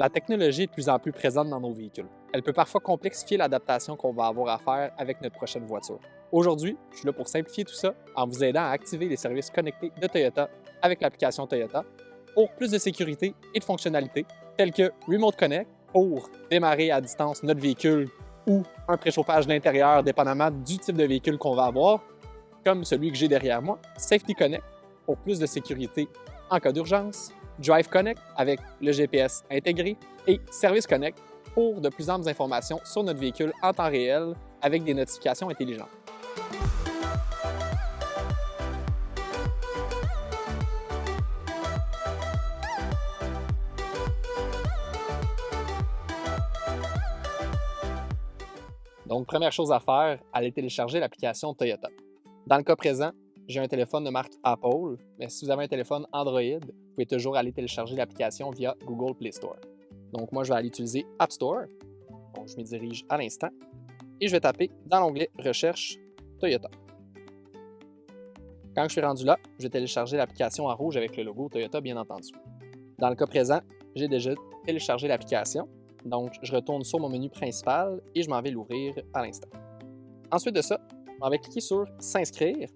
La technologie est de plus en plus présente dans nos véhicules. Elle peut parfois complexifier l'adaptation qu'on va avoir à faire avec notre prochaine voiture. Aujourd'hui, je suis là pour simplifier tout ça en vous aidant à activer les services connectés de Toyota avec l'application Toyota pour plus de sécurité et de fonctionnalités telles que Remote Connect pour démarrer à distance notre véhicule ou un préchauffage de l'intérieur dépendamment du type de véhicule qu'on va avoir, comme celui que j'ai derrière moi, Safety Connect pour plus de sécurité en cas d'urgence, Drive Connect avec le GPS intégré et Service Connect pour de plus amples informations sur notre véhicule en temps réel avec des notifications intelligentes. Donc, première chose à faire, allez télécharger l'application Toyota. Dans le cas présent, j'ai un téléphone de marque Apple, mais si vous avez un téléphone Android, vous pouvez toujours aller télécharger l'application via Google Play Store. Donc, moi, je vais aller utiliser App Store. Donc, je me dirige à l'instant et je vais taper dans l'onglet Recherche Toyota. Quand je suis rendu là, je vais télécharger l'application en rouge avec le logo Toyota, bien entendu. Dans le cas présent, j'ai déjà téléchargé l'application. Donc, je retourne sur mon menu principal et je m'en vais l'ouvrir à l'instant. Ensuite de ça, je m'en vais cliquer sur S'inscrire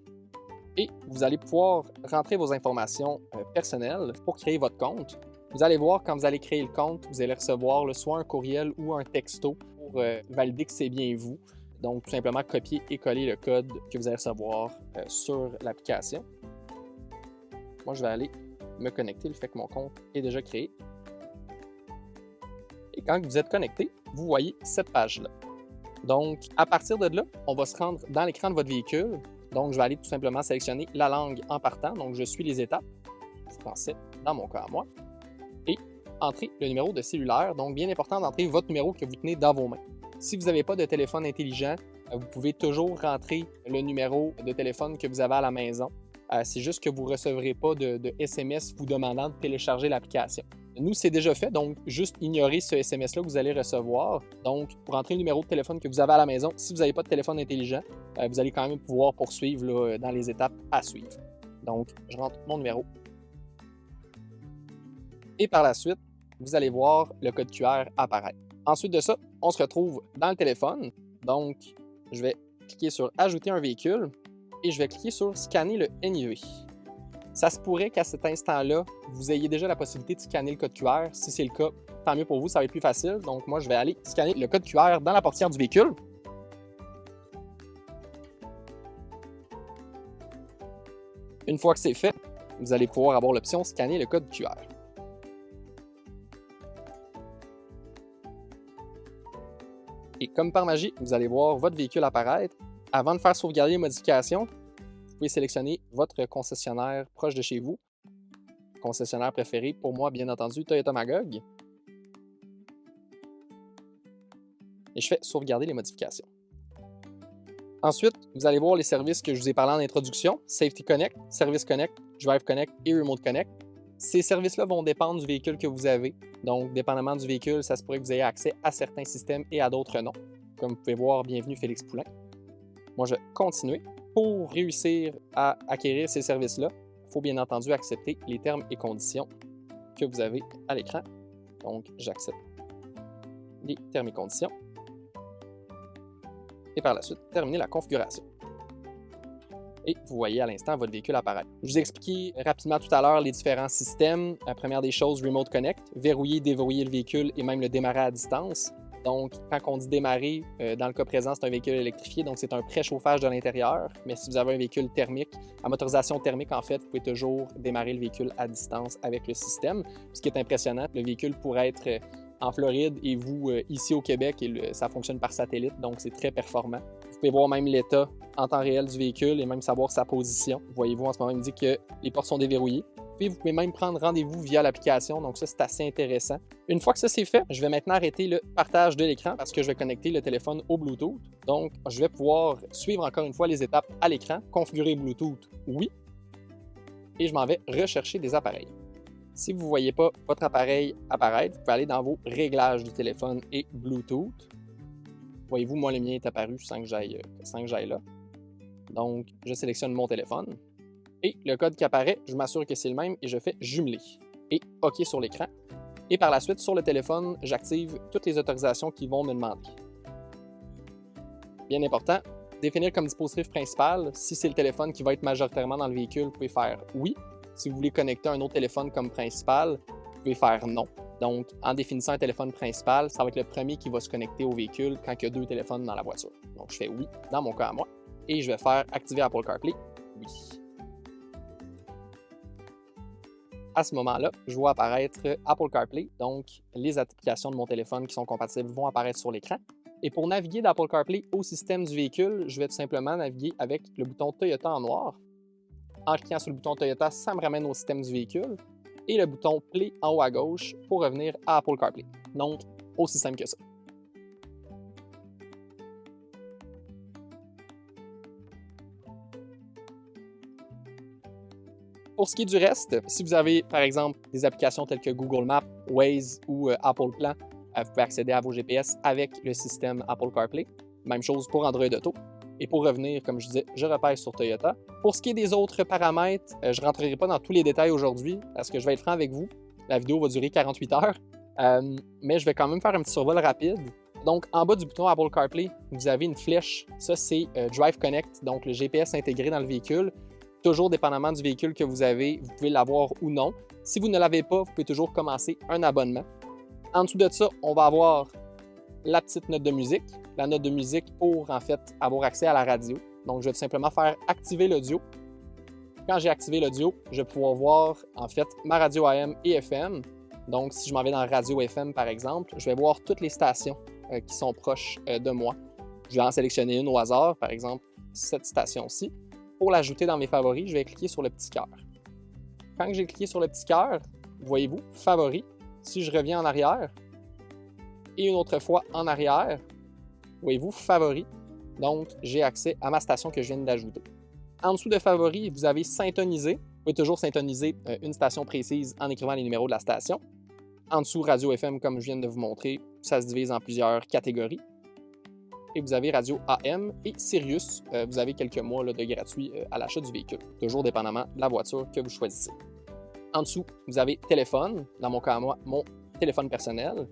et vous allez pouvoir rentrer vos informations personnelles pour créer votre compte. Vous allez voir, quand vous allez créer le compte, vous allez recevoir soit un courriel ou un texto pour valider que c'est bien vous. Donc, tout simplement copier et coller le code que vous allez recevoir sur l'application. Moi, je vais aller me connecter, le fait que mon compte est déjà créé. Et quand vous êtes connecté, vous voyez cette page-là. Donc, à partir de là, on va se rendre dans l'écran de votre véhicule. Donc, je vais aller tout simplement sélectionner la langue en partant. Donc, je suis les étapes, français dans mon cas à moi, et entrer le numéro de cellulaire. Donc, bien important d'entrer votre numéro que vous tenez dans vos mains. Si vous n'avez pas de téléphone intelligent, vous pouvez toujours rentrer le numéro de téléphone que vous avez à la maison. C'est juste que vous ne recevrez pas de SMS vous demandant de télécharger l'application. Nous, c'est déjà fait, donc juste ignorez ce SMS-là que vous allez recevoir. Donc, pour entrer le numéro de téléphone que vous avez à la maison, si vous n'avez pas de téléphone intelligent, vous allez quand même pouvoir poursuivre là, dans les étapes à suivre. Donc, je rentre mon numéro. Et par la suite, vous allez voir le code QR apparaître. Ensuite de ça, on se retrouve dans le téléphone. Donc, je vais cliquer sur « Ajouter un véhicule » et je vais cliquer sur « Scanner le NIV ». Ça se pourrait qu'à cet instant-là, vous ayez déjà la possibilité de scanner le code QR. Si c'est le cas, tant mieux pour vous, ça va être plus facile. Donc, moi, je vais aller scanner le code QR dans la portière du véhicule. Une fois que c'est fait, vous allez pouvoir avoir l'option « Scanner le code QR ». Et comme par magie, vous allez voir votre véhicule apparaître. Avant de faire sauvegarder les modifications, vous pouvez sélectionner votre concessionnaire proche de chez vous. Concessionnaire préféré, pour moi, bien entendu, Toyota Magog. Et je fais sauvegarder les modifications. Ensuite, vous allez voir les services que je vous ai parlé en introduction, Safety Connect, Service Connect, Drive Connect et Remote Connect. Ces services-là vont dépendre du véhicule que vous avez. Donc, dépendamment du véhicule, ça se pourrait que vous ayez accès à certains systèmes et à d'autres non. Comme vous pouvez voir, bienvenue Félix Poulain. Moi, je vais continuer. Pour réussir à acquérir ces services-là, il faut bien entendu accepter les termes et conditions que vous avez à l'écran. Donc, j'accepte les termes et conditions. Et par la suite, terminer la configuration. Et vous voyez à l'instant votre véhicule apparaître. Je vous ai expliqué rapidement tout à l'heure les différents systèmes. La première des choses, Remote Connect, verrouiller, déverrouiller le véhicule et même le démarrer à distance. Donc, quand on dit démarrer, dans le cas présent, c'est un véhicule électrifié, donc c'est un préchauffage de l'intérieur. Mais si vous avez un véhicule thermique, à motorisation thermique, en fait, vous pouvez toujours démarrer le véhicule à distance avec le système. Ce qui est impressionnant, le véhicule pourrait être en Floride et vous ici au Québec, et ça fonctionne par satellite, donc c'est très performant. Vous pouvez voir même l'état en temps réel du véhicule et même savoir sa position. Voyez-vous, en ce moment, il me dit que les portes sont déverrouillées. Puis vous pouvez même prendre rendez-vous via l'application, donc ça, c'est assez intéressant. Une fois que ça c'est fait, je vais maintenant arrêter le partage de l'écran parce que je vais connecter le téléphone au Bluetooth. Donc, je vais pouvoir suivre encore une fois les étapes à l'écran, configurer Bluetooth, oui, et je m'en vais rechercher des appareils. Si vous ne voyez pas votre appareil apparaître, vous pouvez aller dans vos réglages du téléphone et Bluetooth. Voyez-vous, moi, le mien est apparu sans que j'aille là. Donc, je sélectionne mon téléphone. Et le code qui apparaît, je m'assure que c'est le même et je fais jumeler. Et OK sur l'écran. Et par la suite, sur le téléphone, j'active toutes les autorisations qu'ils vont me demander. Bien important, définir comme dispositif principal, si c'est le téléphone qui va être majoritairement dans le véhicule, vous pouvez faire oui. Si vous voulez connecter un autre téléphone comme principal, vous pouvez faire non. Donc, en définissant un téléphone principal, ça va être le premier qui va se connecter au véhicule quand il y a 2 téléphones dans la voiture. Donc, je fais oui dans mon cas à moi et je vais faire activer Apple CarPlay, oui. À ce moment-là, je vois apparaître Apple CarPlay, donc les applications de mon téléphone qui sont compatibles vont apparaître sur l'écran. Et pour naviguer d'Apple CarPlay au système du véhicule, je vais tout simplement naviguer avec le bouton Toyota en noir. En cliquant sur le bouton Toyota, ça me ramène au système du véhicule. Et le bouton Play en haut à gauche pour revenir à Apple CarPlay. Donc, aussi simple que ça. Pour ce qui est du reste, si vous avez par exemple des applications telles que Google Maps, Waze ou Apple Plan, vous pouvez accéder à vos GPS avec le système Apple CarPlay. Même chose pour Android Auto. Et pour revenir, comme je disais, je repère sur Toyota. Pour ce qui est des autres paramètres, je ne rentrerai pas dans tous les détails aujourd'hui parce que je vais être franc avec vous. La vidéo va durer 48 heures, mais je vais quand même faire un petit survol rapide. Donc, en bas du bouton Apple CarPlay, vous avez une flèche. Ça, c'est Drive Connect, donc le GPS intégré dans le véhicule. Toujours dépendamment du véhicule que vous avez, vous pouvez l'avoir ou non. Si vous ne l'avez pas, vous pouvez toujours commencer un abonnement. En dessous de ça, on va avoir la petite note de musique. La note de musique pour, en fait, avoir accès à la radio. Donc, je vais tout simplement faire activer l'audio. Quand j'ai activé l'audio, je vais pouvoir voir, en fait, ma radio AM et FM. Donc, si je m'en vais dans radio FM, par exemple, je vais voir toutes les stations qui sont proches de moi. Je vais en sélectionner une au hasard, par exemple, cette station-ci. Pour l'ajouter dans mes favoris, je vais cliquer sur le petit cœur. Quand j'ai cliqué sur le petit cœur, voyez-vous, favoris. Si je reviens en arrière, et une autre fois en arrière, voyez-vous, favoris. Donc, j'ai accès à ma station que je viens d'ajouter. En dessous de favoris, vous avez syntonisé. Vous pouvez toujours syntoniser une station précise en écrivant les numéros de la station. En dessous, radio FM, comme je viens de vous montrer, ça se divise en plusieurs catégories. Et vous avez radio AM et Sirius. Vous avez quelques mois là, de gratuit à l'achat du véhicule, toujours dépendamment de la voiture que vous choisissez. En dessous, vous avez téléphone, dans mon cas à moi, mon téléphone personnel.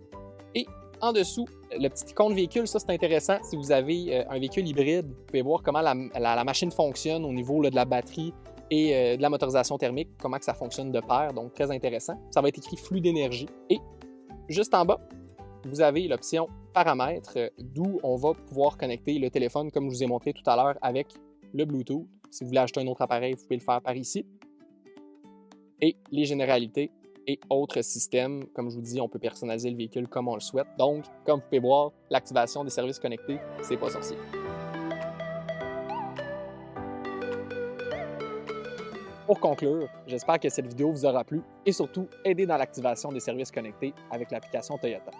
Et en dessous, le petit icône véhicule, ça c'est intéressant. Si vous avez un véhicule hybride, vous pouvez voir comment la machine fonctionne au niveau là, de la batterie et de la motorisation thermique, comment que ça fonctionne de pair, donc très intéressant. Ça va être écrit flux d'énergie. Et juste en bas, vous avez l'option paramètres, d'où on va pouvoir connecter le téléphone, comme je vous ai montré tout à l'heure, avec le Bluetooth. Si vous voulez acheter un autre appareil, vous pouvez le faire par ici. Et les généralités et autres systèmes. Comme je vous dis, on peut personnaliser le véhicule comme on le souhaite. Donc, comme vous pouvez voir, l'activation des services connectés, c'est pas sorcier. Pour conclure, j'espère que cette vidéo vous aura plu et surtout aidé dans l'activation des services connectés avec l'application Toyota.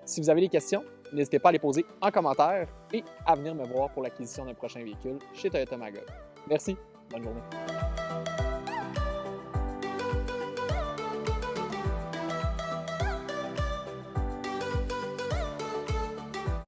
Si vous avez des questions, n'hésitez pas à les poser en commentaire et à venir me voir pour l'acquisition d'un prochain véhicule chez Toyota Magog. Merci, bonne journée.